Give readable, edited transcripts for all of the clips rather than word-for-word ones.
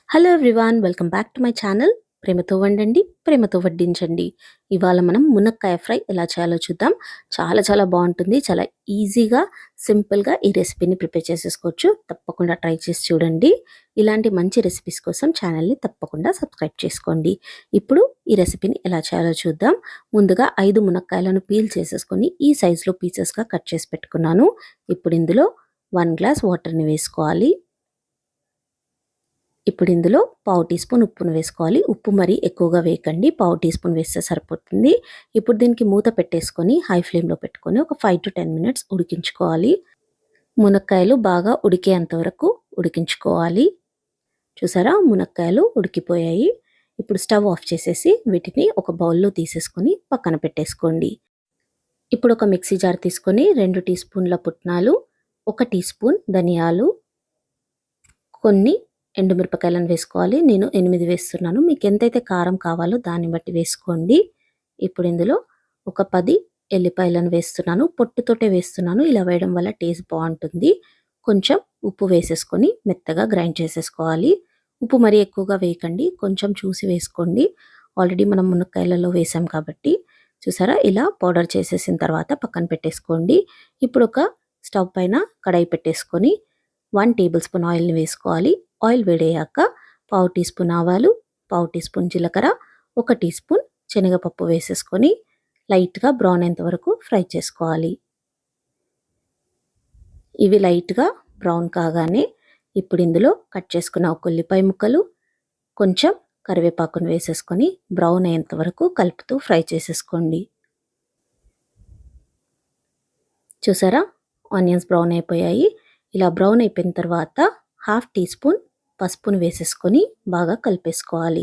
Hello everyone, welcome back to my channel. ప్రేమతో వండండి, ప్రేమతో వడ్డించండి. ఇవాళ మనం మునక్కాయ ఫ్రై ఎలా చేయాలో చూద్దాం. చాలా చాలా బాగుంటుంది. చాలా ఈజీగా, సింపుల్గా ఈ రెసిపీని ప్రిపేర్ చేసేసుకోవచ్చు. తప్పకుండా ట్రై చేసి చూడండి. ఇలాంటి మంచి రెసిపీస్ కోసం ఛానల్ని తప్పకుండా సబ్స్క్రైబ్ చేసుకోండి. ఇప్పుడు ఈ రెసిపీని ఎలా చేయాలో చూద్దాం. ముందుగా 5 మునక్కాయలను పీల్ చేసేసుకొని ఈ సైజులో పీసెస్గా కట్ చేసి పెట్టుకున్నాను. ఇప్పుడు ఇందులో 1 గ్లాస్ వాటర్ని వేసుకోవాలి. ఇప్పుడు ఇందులో పావు టీ స్పూన్ ఉప్పును వేసుకోవాలి. ఉప్పు మరీ ఎక్కువగా వేయకండి, పావు టీ స్పూన్ వేస్తే సరిపోతుంది. ఇప్పుడు దీనికి మూత పెట్టేసుకొని హై ఫ్లేమ్లో పెట్టుకొని ఒక 5 to 10 మినిట్స్ ఉడికించుకోవాలి. మునక్కాయలు బాగా ఉడికేంత వరకు ఉడికించుకోవాలి. చూసారా, మునక్కాయలు ఉడికిపోయాయి. ఇప్పుడు స్టవ్ ఆఫ్ చేసేసి వీటిని ఒక బౌల్లో తీసేసుకొని పక్కన పెట్టేసుకోండి. ఇప్పుడు ఒక మిక్సీ జార్ తీసుకొని 2 టీ స్పూన్ల పుట్నాలు, 1 టీ స్పూన్ ధనియాలు, కొన్ని ఎండుమిరపకాయలను వేసుకోవాలి. నేను 8 వేస్తున్నాను. మీకు ఎంతైతే కారం కావాలో దాన్ని బట్టి వేసుకోండి. ఇప్పుడు ఇందులో ఒక 10 ఎల్లిపాయలను వేస్తున్నాను. పొట్టుతోటే వేస్తున్నాను. ఇలా వేయడం వల్ల టేస్ట్ బాగుంటుంది. కొంచెం ఉప్పు వేసేసుకొని మెత్తగా గ్రైండ్ చేసేసుకోవాలి. ఉప్పు మరీ ఎక్కువగా వేయకండి, కొంచెం చూసి వేసుకోండి. ఆల్రెడీ మనం మునక్కాయలలో వేసాం కాబట్టి. చూసారా, ఇలా పౌడర్ చేసేసిన తర్వాత పక్కన పెట్టేసుకోండి. ఇప్పుడు ఒక స్టవ్ పైన కడాయి పెట్టేసుకొని 1 టేబుల్ స్పూన్ ఆయిల్ని వేసుకోవాలి. ఆయిల్ వేడయ్యాక పావు టీ స్పూన్ ఆవాలు, పావు టీ స్పూన్ జీలకర్ర, 1 టీ స్పూన్ శనగపప్పు వేసేసుకొని లైట్గా బ్రౌన్ అయ్యేంత వరకు ఫ్రై చేసుకోవాలి. ఇవి లైట్గా బ్రౌన్ కాగానే ఇప్పుడు ఇందులో కట్ చేసుకున్న ఒక ఉల్లిపాయ ముక్కలు, కొంచెం కరివేపాకును వేసేసుకొని బ్రౌన్ అయ్యేంత వరకు కలుపుతూ ఫ్రై చేసేసుకోండి. చూసారా, ఆనియన్స్ బ్రౌన్ అయిపోయాయి. ఇలా బ్రౌన్ అయిపోయిన తర్వాత 1/2 టీ స్పూన్ పసుపును వేసేసుకొని బాగా కలిపేసుకోవాలి.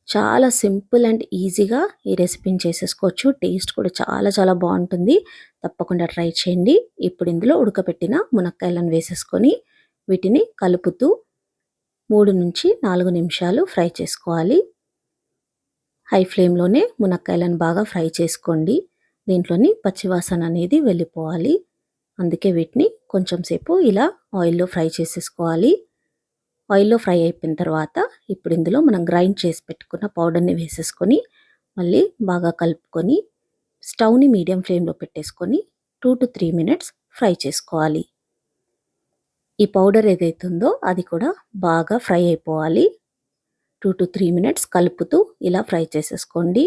చాలా సింపుల్ అండ్ ఈజీగా ఈ రెసిపీని చేసేసుకోవచ్చు. టేస్ట్ కూడా చాలా చాలా బాగుంటుంది. తప్పకుండా ట్రై చేయండి. ఇప్పుడు ఇందులో ఉడకబెట్టిన మునక్కాయలను వేసేసుకొని వీటిని కలుపుతూ 3 నుంచి 4 నిమిషాలు ఫ్రై చేసుకోవాలి. హై ఫ్లేమ్లోనే మునక్కాయలను బాగా ఫ్రై చేసుకోండి. దీంట్లోని పచ్చివాసన అనేది వెళ్ళిపోవాలి. అందుకే వీటిని కొంచెం సేపు ఇలా ఆయిల్లో ఫ్రై చేసేసుకోవాలి. ఆయిల్లో ఫ్రై అయిపోయిన తర్వాత ఇప్పుడు ఇందులో మనం గ్రైండ్ చేసి పెట్టుకున్న పౌడర్ని వేసేసుకొని మళ్ళీ బాగా కలుపుకొని స్టవ్ని మీడియం ఫ్లేమ్లో పెట్టేసుకొని 2 to 3 మినిట్స్ ఫ్రై చేసుకోవాలి. ఈ పౌడర్ ఏదైతే ఉందో అది కూడా బాగా ఫ్రై అయిపోవాలి. 2 to 3 మినిట్స్ కలుపుతూ ఇలా ఫ్రై చేసేసుకోండి.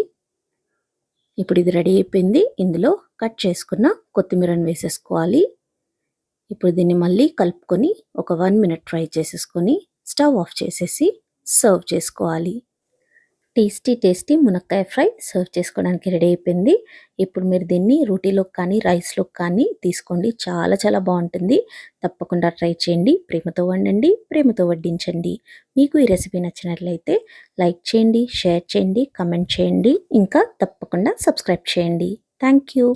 ఇప్పుడు ఇది రెడీ అయిపోయింది. ఇందులో కట్ చేసుకున్న కొత్తిమీరను వేసేసుకోవాలి. ఇప్పుడు దీన్ని మళ్ళీ కలుపుకొని ఒక 1 మినిట్ ఫ్రై చేసేసుకొని స్టవ్ ఆఫ్ చేసేసి సర్వ్ చేసుకోవాలి. టేస్టీ టేస్టీ మునక్కాయ ఫ్రై సర్వ్ చేసుకోవడానికి రెడీ అయిపోయింది. ఇప్పుడు మీరు దీన్ని రోటీలోకి కానీ రైస్లోకి కానీ తీసుకోండి. చాలా చాలా బాగుంటుంది. తప్పకుండా ట్రై చేయండి. ప్రేమతో వండండి, ప్రేమతో వడ్డించండి. మీకు ఈ రెసిపీ నచ్చినట్లయితే లైక్ చేయండి, షేర్ చేయండి, కమెంట్ చేయండి. ఇంకా తప్పకుండా సబ్స్క్రైబ్ చేయండి. Thank you.